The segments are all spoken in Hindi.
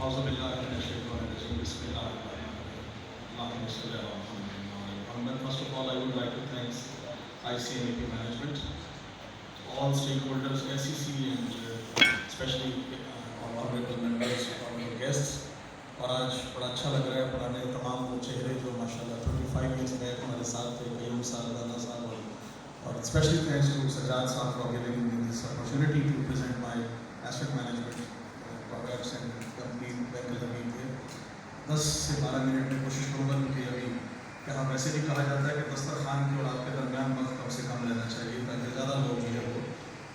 First of all, I would like to thank ICNAP management, all stakeholders, SEC, and especially our honorable members, honorable guests. और आज बड़ा अच्छा लग रहा है पुराने तमाम वो चेहरे जो माशाल्लाह 25 years बैक हमारे साथ थे, कई साल, दादा साहब, और especially thanks to Sajjad Saab for giving me this opportunity to present my asset management products and complete Bank-e-Zamin here. 10 से 12 मिनट में कोशिश करूँगा क्योंकि अभी यहाँ वैसे भी कहा जाता है कि दस्तरखान के और आपके दरमियान वक्त कम से कम रहना चाहिए ताकि ज़्यादा लोग जो है वो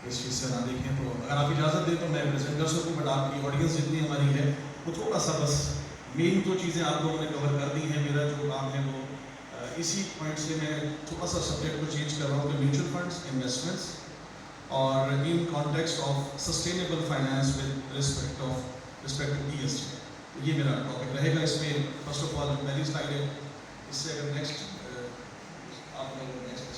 इस चीज़ से ना देखें। तो अगर आप इजाज़त दें तो मैं प्रेजेंट कर सकूँ, बट आपकी ऑडियंस जितनी हमारी है वो थोड़ा सा बस मेन जो चीज़ें आप लोगों ने कवर कर दी हैं, मेरा जो काम है वो इसी पॉइंट से मैं थोड़ा सा सब्जेक्ट को चेंज कर रहा हूँ कि म्यूचुअल फंड्स, इन्वेस्टमेंट्स और in context of sustainable finance with respect to ESG। ये मेरा टॉपिक रहेगा। इसमें फर्स्ट ऑफ ऑल पहली स्लाइड है, इससे अगर नेक्स्ट आप लोग नेक्स्ट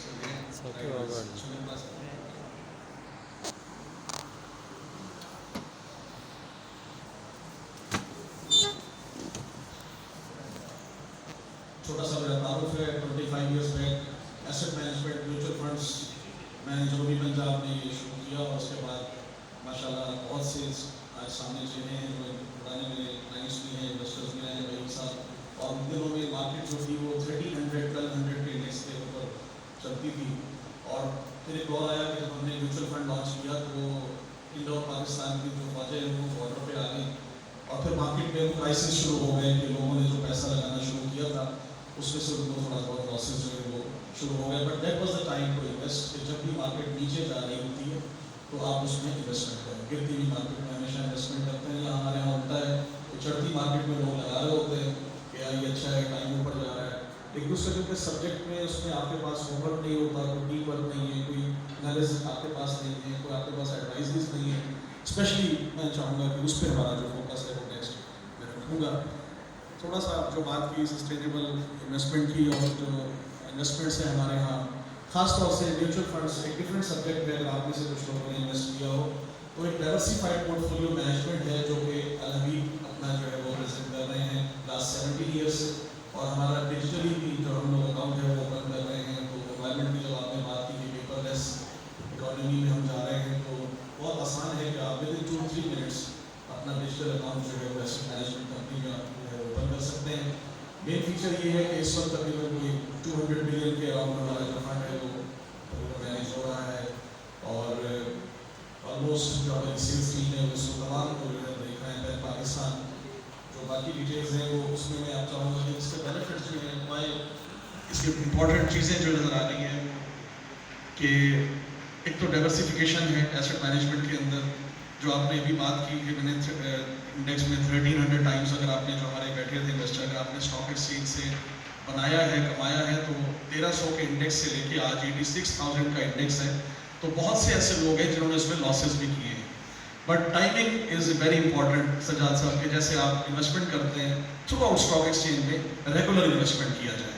छोटा सा मेरा तारुफ है। 25 years back asset management mutual funds मैंने जो भी पंजाब में ये शुरू किया और उसके बाद माशाल्लाह बहुत से आज सामने चेहरे हैं जो पुराने मेरे क्लाइंट्स भी हैं, इन्वेस्टर्स भी हैं, भाई साहब। और उन दिनों में मार्केट जो थी वो 1300-1200 के इंडेक्स के ऊपर चलती थी। और फिर एक दौर आया कि जब हमने म्यूचुअल फंड लॉन्च किया तो इंडो पाकिस्तान की जो फौजें हैं वो बॉर्डर पे आ गई और फिर मार्केट में क्राइसिस शुरू हो गए कि लोगों ने जो पैसा लगाना शुरू किया था उसमें से उनको थोड़ा बहुत लॉसेस जो है वो शुरू हो गए। But that was the time to invest. जब भी मार्केट नीचे जा रही होती है तो आप उसमें इन्वेस्टमेंट करें। गिरती हुई मार्केट में हमेशा इन्वेस्टमेंट करते हैं, या हमारे यहाँ होता है तो चढ़ती मार्केट में लोग लगा रहे होते हैं कि यार ये अच्छा है, टाइम ऊपर जा रहा है, लेकिन उसके जो सब्जेक्ट में उसमें आपके पास होमवर्क नहीं होता, कोई डीप वर्क नहीं है, कोई एनालिसिस आपके पास नहीं है, कोई आपके पास एडवाइजरीज नहीं है। स्पेशली मैं चाहूँगा कि उस पर हमारा जो फोकस है वो नेक्स्ट मैं रखूँगा। थोड़ा सा जो बात की सस्टेनेबल इन्वेस्टमेंट की और जो इन्वेस्टमेंट्स है हमारे यहाँ, खासतौर से म्यूचुअल फंड्स एक डिफरेंट सब्जेक्ट है। अगर आप में से कुछ लोगों ने इन्वेस्ट किया हो तो एक डाइवर्सिफाइड पोर्टफोलियो मैनेजमेंट है जो कि अभी अपना जो है वो प्रेजेंट कर रहे हैं लास्ट 70 ईयर्स से। और हमारा डिजिटली भी जो हम लोग अकाउंट है वो ओपन कर रहे हैं। तो गवर्नमेंट की जब आपने बात की कि पेपरलेस इकोनॉमी में हम जा रहे हैं तो बहुत आसान है कि आप विद इन 2-3 मिनट्स अपना डिजिटल अकाउंट जो है वो एसेट मैनेजमेंट कंपनी में ओपन कर सकते हैं। मेन फीचर ये है कि इस वक्त तकरीबन कोई 200 बिलियन के अराउंड हमारा जो फंड है वो मैनेज हो रहा है। और ऑलमोस्ट जो हमारी सेल्स टीम है उसको तमाम को जो है देख रहे हैं बैंक पाकिस्तान। जो बाकी डिटेल्स हैं वो उसमें मैं आप चाहूँगा कि इसके बेनिफिट्स जो हैं हमारे इसकी इम्पॉर्टेंट चीज़ें जो नज़र आ रही हैं कि एक तो डाइवर्सिफिकेशन है एसेट मैनेजमेंट के अंदर। जो आपने अभी बात की कि मैंने इंडेक्स में 1300 टाइम्स अगर आपने जो हमारे बैठे थे इन्वेस्टर अगर आपने स्टॉक एक्सचेंज से बनाया है, कमाया है, तो 1300 के इंडेक्स से लेके आज 86,000 का इंडेक्स है। तो बहुत से ऐसे लोग हैं जिन्होंने इसमें लॉसेस भी किए हैं। But timing is very important Sajjad साहब के। जैसे आप इन्वेस्टमेंट करते हैं थ्रू आउट स्टॉक एक्सचेंज में रेगुलर इन्वेस्टमेंट किया जाए,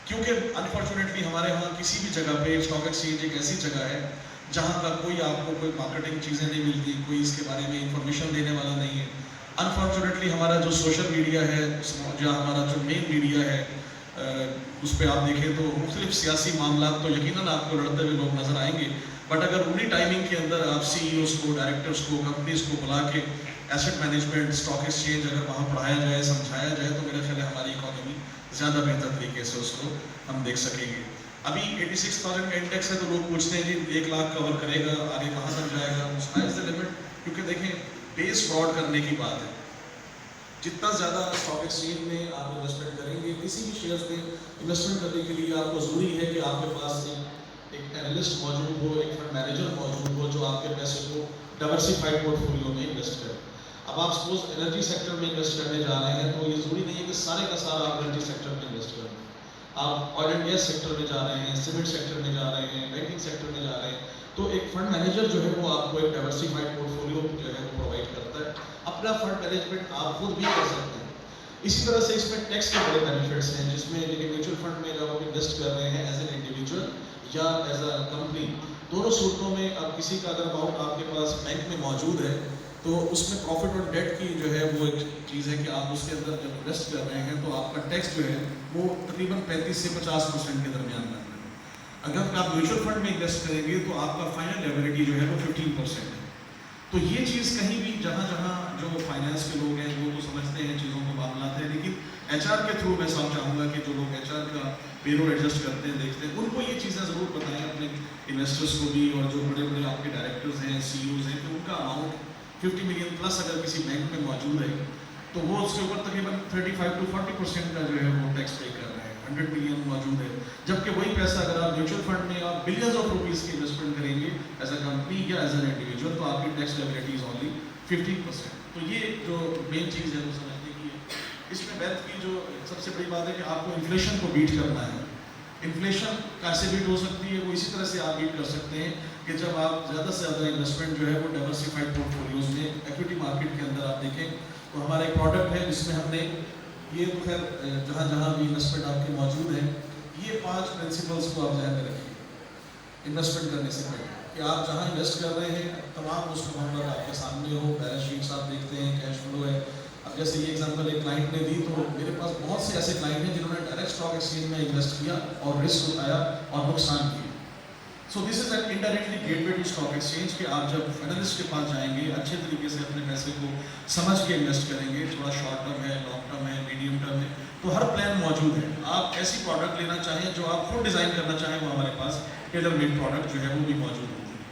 क्योंकि अनफॉर्चुनेटली हमारे यहाँ किसी भी जगह पे स्टॉक एक्सचेंज एक ऐसी जगह है जहाँ का कोई आपको कोई मार्केटिंग चीज़ें नहीं मिलती, कोई इसके बारे में इंफॉर्मेशन देने वाला नहीं है। अनफॉर्चुनेटली हमारा जो सोशल मीडिया है, जहाँ हमारा जो मेन मीडिया है, उस पर आप देखें तो मुख्तलिफ सियासी मामला तो यकीनन आपको लड़ते हुए लोग नज़र आएंगे। बट अगर उन्हीं टाइमिंग के अंदर आप CEOs को, डायरेक्टर्स को, कंपनीज को बुला के एसेट मैनेजमेंट, स्टॉक एक्सचेंज अगर वहाँ पढ़ाया जाए, समझाया जाए, तो मेरा ख्याल है हमारी इकोनॉमी ज़्यादा बेहतर तरीके से उसको हम देख सकेंगे। अभी 86,000 का इंडेक्स है तो लोग पूछते हैं जी 1 लाख कवर करेगा, आगे कहाँ तक जाएगा, स्काई इज द लिमिट। क्योंकि देखें बेस फ्रॉड करने की बात है। जितना ज़्यादा स्टॉक एक्सचेंज में आप इन्वेस्टमेंट करेंगे, किसी भी शेयर्स में इन्वेस्टमेंट करने के लिए आपको ज़रूरी है कि आपके पास एक एनालिस्ट मौजूद हो, एक फंड मैनेजर मौजूद हो जो आपके पैसे को डाइवर्सिफाइड पोर्टफोलियो में इन्वेस्ट करे। अब आप सपोज एनर्जी सेक्टर में इन्वेस्ट करने जा रहे हैं तो ये ज़रूरी नहीं है कि सारे का सारा आप एनर्जी सेक्टर में इन्वेस्ट करें। आप ऑयल एंड गैस सेक्टर में जा रहे हैं, सीमेंट सेक्टर में जा रहे हैं, बैंकिंग सेक्टर में जा रहे हैं, तो एक फंड मैनेजर जो है वो आपको एक डाइवर्सिफाइड पोर्टफोलियो जो है वो प्रोवाइड करता है। अपना फंड मैनेजमेंट आप खुद भी कर सकते हैं। इसी तरह से इसमें टैक्स के बड़े बेनिफिट्स हैं, जिसमें लेकिन म्यूचुअल फंड में जब आप इन्वेस्ट कर रहे हैं एज एन इंडिविजुअल या एज अ कंपनी, दोनों सूरतों में अब किसी का अगर अमाउंट आपके पास बैंक में मौजूद है तो उसमें प्रॉफिट और डेट की जो है वो एक चीज़ है कि आप उसके अंदर जब इन्वेस्ट कर रहे हैं तो आपका टैक्स जो है वो तकरीबन 35 से 50% के दरमियान बन रहा है। अगर आप म्यूचुअल फंड में इन्वेस्ट करेंगे तो आपका फाइनल लिएबिलिटी जो है वो 15% है। तो ये चीज़ कहीं भी जहाँ जहाँ जो फाइनेंस के लोग हैं वो तो समझते हैं चीज़ों को मामलाते हैं, लेकिन एचआर के थ्रू मैं सब चाहूँगा कि जो लोग एचआर का पेरोल एडजस्ट करते हैं देखते हैं उनको ये चीज़ें ज़रूर बताएं अपने इन्वेस्टर्स को भी, और जो बड़े बड़े आपके डायरेक्टर्स हैं, सीईओज हैं, कि उनका अमाउंट 50 मिलियन प्लस अगर किसी बैंक में मौजूद है तो वो उसके ऊपर तकरीबन 35 to 40% का जो है वो टैक्स पे कर रहे हैं। 100 मिलियन मौजूद है, जबकि वही पैसा अगर आप म्यूचुअल फंड में आप बिलियंस ऑफ रुपीज़ की इन्वेस्टमेंट करेंगे एज अ कंपनी या एज एन इंडिविजुअल तो आपकी टैक्स लायबिलिटी इज ओनली 15%। तो ये जो मेन चीज़ है वो समझने की है। इसमें वेल्थ की जो सबसे बड़ी बात है कि आपको इन्फ्लेशन को बीट करना है। इन्फ्लेशन कैसे बीट हो सकती है, वो इसी तरह से आप बीट कर सकते हैं कि जब आप ज़्यादा से ज़्यादा इन्वेस्टमेंट जो है वो डाइवर्सिफाइड पोर्टफोलियोज में इक्विटी मार्केट के अंदर आप देखें तो हमारा एक प्रोडक्ट है जिसमें हमने ये तो खैर जहाँ जहाँ भी इन्वेस्टमेंट आपके मौजूद है ये 5 प्रिंसिपल्स को आप ध्यान में रखिए इन्वेस्टमेंट करने से पहले कि आप जहाँ इन्वेस्ट कर रहे हैं तमाम उसको नंबर आपके सामने हो, बैलेंस शीट्स आप देखते हैं, कैश फ्लो है। अब जैसे ये एग्जांपल एक क्लाइंट ने दी तो मेरे पास बहुत से ऐसे क्लाइंट हैं जिन्होंने डायरेक्ट स्टॉक एक्सचेंज में इन्वेस्ट किया और रिस्क उठाया और नुकसान किया। So this is an indirectly gateway to stock exchange कि आप जब एनालिस्ट के पास जाएंगे अच्छे तरीके से अपने पैसे को समझ के इन्वेस्ट करेंगे, थोड़ा शॉर्ट टर्म है, लॉन्ग टर्म है, मीडियम टर्म है, तो हर प्लान मौजूद है। आप ऐसी प्रोडक्ट लेना चाहें जो आप खुद डिज़ाइन करना चाहें वो हमारे पास टेलर मेड प्रोडक्ट जो है वो भी मौजूद होती है।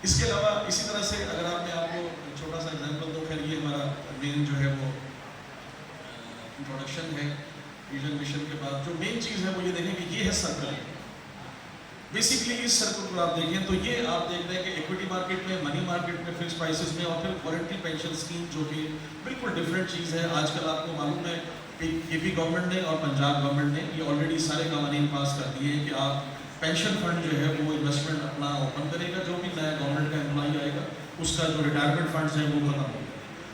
इसके अलावा इसी तरह से अगर आपने आपको छोटा सा एग्जाम्पल दो, खैर ये हमारा मेन जो है वो इंट्रोडक्शन है। विजन मिशन के बाद जो मेन चीज़ है वो ये देखें कि ये है सर्कल। बेसिकली इस सर्कल को आप देखें तो ये आप देख रहे हैं कि इक्विटी मार्केट में, मनी मार्केट में, फिक्स प्राइसेस में और फिर वॉलंटरी पेंशन स्कीम जो कि बिल्कुल डिफरेंट चीज़ है। आजकल आपको मालूम है यूपी गवर्नमेंट ने और पंजाब गवर्नमेंट ने ये ऑलरेडी सारे कानून पास कर दिए हैं कि आप पेंशन फंड जो है वो इन्वेस्टमेंट अपना ओपन करेगा, जो भी नया गवर्नमेंट का एम्प्लॉई आएगा उसका जो रिटायरमेंट फंड्स हैं वो खत्म होगा।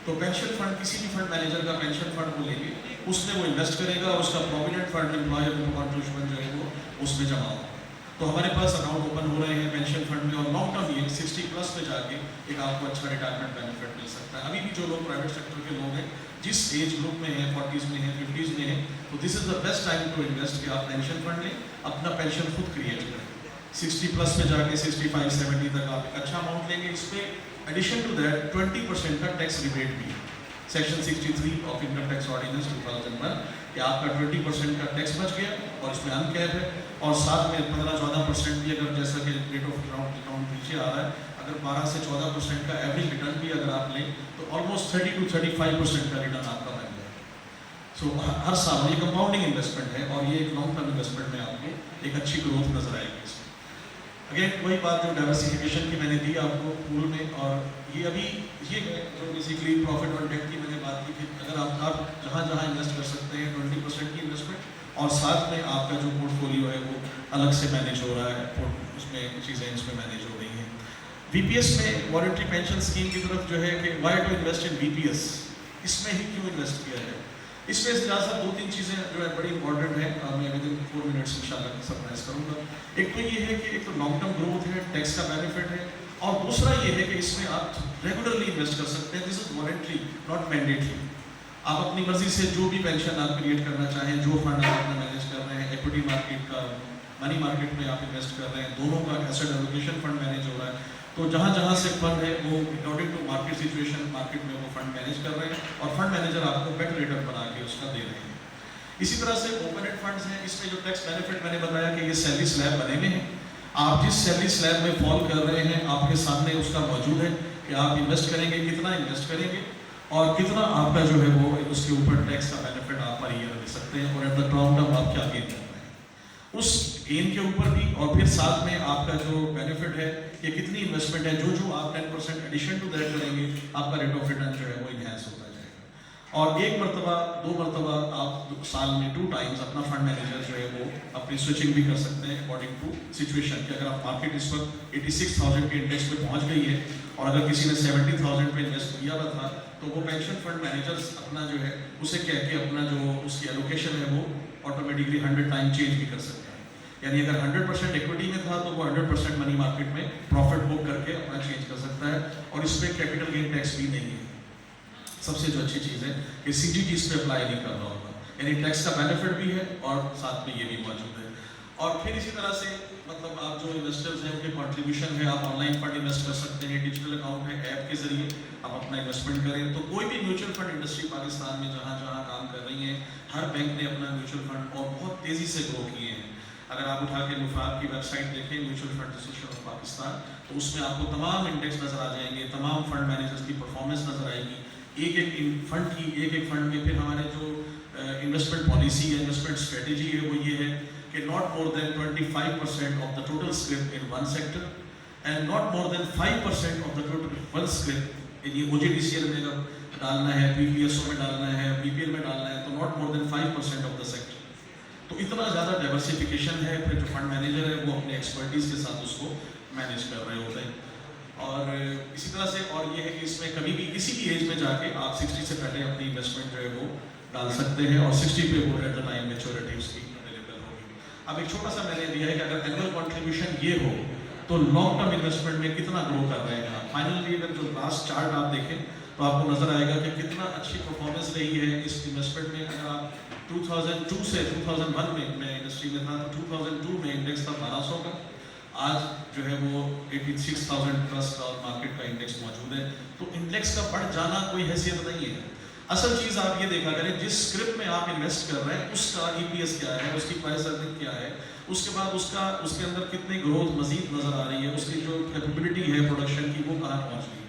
तो पेंशन फंड किसी भी फंड मैनेजर का पेंशन फंड को लेंगे, उसमें वो इन्वेस्ट करेगा और उसका प्रोविडेंट फंड एम्प्लॉयर कॉन्ट्रीब्यूशन जो है वो उसमें जमा होगा। तो हमारे पास अकाउंट ओपन हो रहे हैं पेंशन फंड में और लॉन्ग टर्म ये 60 प्लस में जाके एक आपको अच्छा रिटायरमेंट बेनिफिट मिल सकता है। अभी भी जो लोग प्राइवेट सेक्टर के लोग हैं जिस एज ग्रुप में हैं, 40s में हैं, 50s में हैं, तो this is the best time to invest कि आप पेंशन फंड लें, अपना पेंशन खुद क्रिएट करें। 60 प्लस में जाके 65-70 तक आप एक अच्छा अमाउंट लेंगे। इसमें एडिशन टू दैट 20% का टैक्स रिबेट भी है। Section 63 of income tax ordinance 2001 कि आपका 20% का टैक्स बच गया और इसमें अनकैप है, और साथ में 15-14% भी अगर जैसा कि रेट ऑफ रिटर्न पीछे आ रहा है, अगर 12 से 14% का एवरेज रिटर्न भी अगर आप लें तो ऑलमोस्ट 30 to 35% का रिटर्न आपका बन जाए। सो हर साल ये कंपाउंडिंग इन्वेस्टमेंट है और ये एक लॉन्ग टर्म इन्वेस्टमेंट में आपको एक अच्छी ग्रोथ नजर आएगी इसमें। अगेन वही बात जो डाइवर्सिफिकेशन की मैंने दी आपको पूल में, और ये अभी ये है जो बेसिकली प्रॉफिट और डेट की मैंने बात की कि अगर आप जहाँ जहाँ इन्वेस्ट कर सकते हैं 20% की इन्वेस्टमेंट, और साथ में आपका जो पोर्टफोलियो है वो अलग से मैनेज हो रहा है, उसमें चीज़ें इसमें मैनेज हो रही हैं। वीपीएस में वॉलंटरी पेंशन स्कीम की तरफ जो है कि why to invest in VPS, इसमें ही क्यों इन्वेस्ट किया है। इसमें से ज़्यादा 2-3 चीज़ें जो है बड़ी इंपॉर्टेंट है, मैं विद इन 4 मिनट्स इंशाल्लाह सरप्राइज करूँगा। एक तो ये है कि एक तो लॉन्ग टर्म ग्रोथ है, टैक्स का बेनिफिट है, और दूसरा ये है कि इसमें आप रेगुलरली इन्वेस्ट कर सकते हैं। This is voluntary not mandatory. आप अपनी मर्जी से जो भी पेंशन आप क्रिएट करना चाहें, जो फंड आप अपना मैनेज कर रहे हैं, इक्विटी मार्केट का, मनी मार्केट में आप इन्वेस्ट कर रहे हैं, दोनों का एसेट एलोकेशन फंड मैनेज हो रहा है, तो जहाँ जहाँ से फंड है वो according to market situation market में वो फंड मैनेज कर रहे हैं और फंड मैनेजर आपको बेटर रिटर्न बना के उसका दे रहे हैं। इसी तरह से ओपन एंड फंड्स हैं, इसमें जो टैक्स बेनिफिट मैंने बताया कि ये सैलरी स्लैब बने हुए हैं। आप जिस सैलरी स्लैब में फॉल कर रहे हैं आपके सामने उसका मौजूद है कि आप इन्वेस्ट करेंगे, कितना इन्वेस्ट करेंगे और कितना आपका जो है वो उसके ऊपर टैक्स का बेनिफिट आप पर ईयर ले सकते हैं, और एट द लॉन्ग टर्म आप क्या गेन कर रहे हैं उस गेन के ऊपर भी, और फिर साथ में आपका जो बेनिफिट है कि कितनी इन्वेस्टमेंट है, जो आप 10% एडिशन टू दैट करेंगे आपका रेट ऑफ रिटर्न जो है वो इनहैंस होता जाएगा। और एक मरतबा 2 मरतबा आप साल में 2 टाइम्स अपना फंड मैनेजर जो है वो अपनी स्विचिंग भी कर सकते हैं अकॉर्डिंग टू सिचुएशन कि अगर आप मार्केट इस वक्त 86,000 के इंडेक्स पे पहुंच गई है और अगर किसी ने 70,000 पे इन्वेस्ट किया हुआ था तो वो पेंशन फंड मैनेजर्स अपना जो है उसे कह के अपना जो उसकी एलोकेशन है वो ऑटोमेटिकली 100 टाइम चेंज भी कर सकते हैं। यानी अगर 100% इक्विटी में था तो वो 100% मनी मार्केट में प्रॉफिट बुक करके अपना चेंज कर सकता है, और इस पर कैपिटल गेन टैक्स भी नहीं है। सबसे जो अच्छी चीज़ है कि CGT इस पर अप्लाई नहीं कर रहा होगा, यानी टैक्स का बेनिफिट भी है और साथ में ये भी मौजूद है। और फिर इसी तरह से मतलब आप जो इन्वेस्टर्स हैं उनके कंट्रीब्यूशन है, आप ऑनलाइन फंड इन्वेस्ट कर सकते हैं, डिजिटल अकाउंट है, ऐप के जरिए आप अपना इन्वेस्टमेंट करें। तो कोई भी म्यूचुअल फंड इंडस्ट्री पाकिस्तान में जहाँ जहाँ काम कर रही है, हर बैंक ने अपना म्यूचुअल फंड और बहुत तेज़ी से ग्रो किए हैं। अगर आप उठा के मुफाद की वेबसाइट देखें, mutual fund association of Pakistan, तो उसमें आपको तमाम इंडेक्स नज़र आ जाएंगे, तमाम फंड मैनेजर्स की परफॉर्मेंस नज़र आएगी, एक एक फंड में। फिर हमारे जो इन्वेस्टमेंट पॉलिसी है, इन्वेस्टमेंट स्ट्रेटेजी है, वो ये है कि not more than 25% of the total script in one sector and not more than 5% of the total one script in OGDCL में अगर डालना है, PPSO में डालना है, BPL में डालना है, तो not more than 5% of the sector. तो इतना ज़्यादा डाइवर्सिफिकेशन है। फिर जो फंड मैनेजर है वो अपने एक्सपर्टीज़ के साथ उसको मैनेज कर रहे होते हैं। और इसी तरह से और ये है कि इसमें कभी भी किसी भी एज में जाके आप 60 से पहले अपनी इन्वेस्टमेंट जो है वो डाल सकते हैं, और 60 पे वो एट द टाइम मैच्योरिटी उसकी अवेलेबल होगी। अब एक छोटा सा मैंने दिया है कि अगर एनुअल कॉन्ट्रीब्यूशन ये हो तो लॉन्ग टर्म इन्वेस्टमेंट में कितना ग्रो कर रहे हैं आप। फाइनली अगर जो लास्ट चार्ट आप देखें तो आपको नजर आएगा कि कितना अच्छी परफॉर्मेंस रही है इस इन्वेस्टमेंट में। अगर आप 2002 से 2001 में मैं इंडस्ट्री में था, तो 2002 में इंडेक्स था 1200 का, आज जो है वो 86,000 प्लस का मार्केट का इंडेक्स मौजूद है। तो इंडेक्स का बढ़ जाना कोई हैसियत नहीं है। असल चीज़ आप ये देखा करें, जिस स्क्रिप्ट में आप इन्वेस्ट कर रहे हैं उसका EPS क्या है, उसकी प्राइस अर्निंग क्या है, उसके बाद उसके अंदर कितनी ग्रोथ मजीद नज़र आ रही है, उसकी जो कैपेबिलिटी है प्रोडक्शन की वो कहाँ पहुँच गई।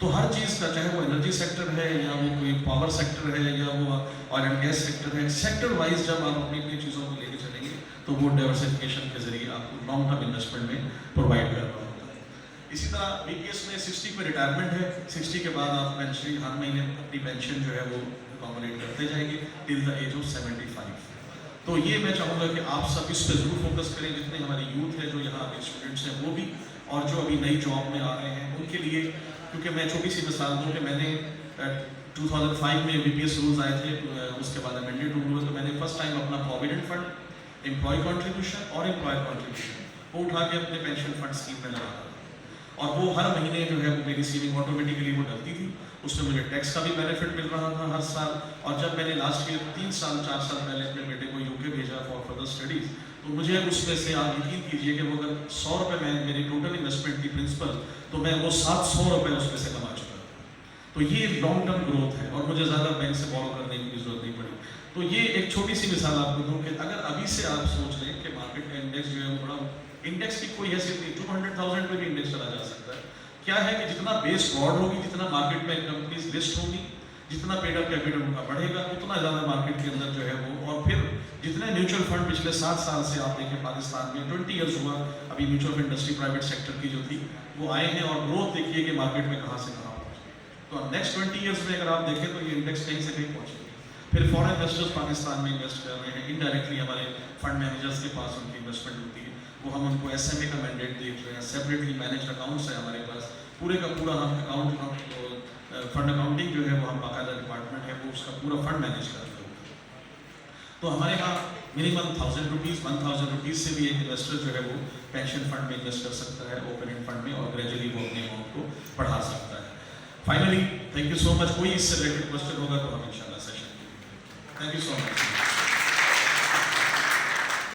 तो हर चीज़ का, चाहे वो एनर्जी सेक्टर है या वो कोई पावर सेक्टर है या वो ऑयल एंड गैस सेक्टर है, सेक्टर वाइज जब आप अपनी अपनी चीज़ों को लेके चलेंगे तो वो डाइवर्सिफिकेशन के जरिए आपको लॉन्ग टर्म इन्वेस्टमेंट में प्रोवाइड कर रहा होता है। इसी तरह BPS में 60 पे रिटायरमेंट है, 60 के बाद आप पेंशन हर महीने अपनी पेंशन जो है वो अकोमोडेट करते जाएंगे टिल द एज ऑफ 75। तो ये मैं चाहूँगा कि आप सब इस पर जरूर फोकस करें, जितने हमारे यूथ है जो यहाँ अभी स्टूडेंट्स हैं वो भी, और जो अभी नई जॉब में आ रहे हैं उनके लिए। क्योंकि मैं छोटी सी मिसाल दूँ कि मैंने 2005 में BPS रूल्स आए थे, उसके बाद अमेंडेड रूल हुए, तो मैंने फर्स्ट टाइम अपना प्रोविडेंट फंड, एम्प्लॉय कॉन्ट्रीब्यूशन और एम्प्लॉयर कॉन्ट्रीब्यूशन वो उठा के अपने पेंशन फंड स्कीम में लगा था, और वो हर महीने जो है मेरी सेविंग ऑटोमेटिकली वो डलती थी। उसमें मुझे टैक्स का भी बेनिफिट मिल रहा था हर साल। और जब मैंने लास्ट ईयर 3 साल 4 साल पहले अपने बेटे को UK भेजा फॉर फर्दर स्टडीज़, तो मुझे उसमें से आप यकीन कीजिए कि वो अगर 100 रुपये में मेरी टोटल इन्वेस्टमेंट की प्रिंसिपल, तो मैं वो 700 रुपये उसमें से कमा चुका था। तो ये लॉन्ग टर्म ग्रोथ है और मुझे ज़्यादा बैंक से बोरो करने की जरूरत नहीं पड़ी। तो ये एक छोटी सी मिसाल आपको दूँ कि अगर अभी से आप सोच लें कि मार्केट का इंडेक्स जो है वो बड़ा, इंडेक्स की कोई हैसियत नहीं, 200,000 पे भी इंडेक्स चला जा सकता है। क्या है कि जितना बेस ब्रॉड होगी, जितना मार्केट में कंपनीज लिस्ट होगी, जितना पेड अप कैपिटल उनका बढ़ेगा, उतना ज़्यादा मार्केट के अंदर जो है वो, और फिर जितने म्यूचुअल फंड पिछले 7 साल से आप देखें पाकिस्तान में 20 ईयर्स हुआ अभी mutual fund industry private sector की जो थी वो आए हैं, और ग्रोथ देखिए कि मार्केट में कहाँ से कहाँ पहुँचे। तो नेक्स्ट 20 ईयर्स में अगर आप देखें तो ये इंडेक्स कहीं से कहीं पहुँचेगी। फिर फॉरेन इन्वेस्टर्स पाकिस्तान में इन्वेस्ट कर रहे हैं, इनडायरेक्टली हमारे फंड मैनेजर्स के पास उनकी इन्वेस्टमेंट होती है, वो हम उनको SMA का मैंडेट देख रहे हैं। सेपरेटली मैनेज अकाउंट्स है हमारे पास, पूरे का पूरा हम अकाउंट फंड अकाउंटिंग जो है वो हम बाकायदा डिपार्टमेंट है वो उसका पूरा फंड मैनेज कर रहे हैं। तो हमारे यहाँ मिनिमम 1,000 रुपीज़ 1,000 रुपीज़ से भी एक इन्वेस्टर जो है वो पेंशन फंड में इन्वेस्ट कर सकता है, ओपन एंड फंड में, और ग्रेजुअली वो अपने अमाउंट को बढ़ा सकता है। Finally thank you so much. कोई इससे रिलेटेड क्वेश्चन होगा तो हम इंशाल्लाह session, thank you so much.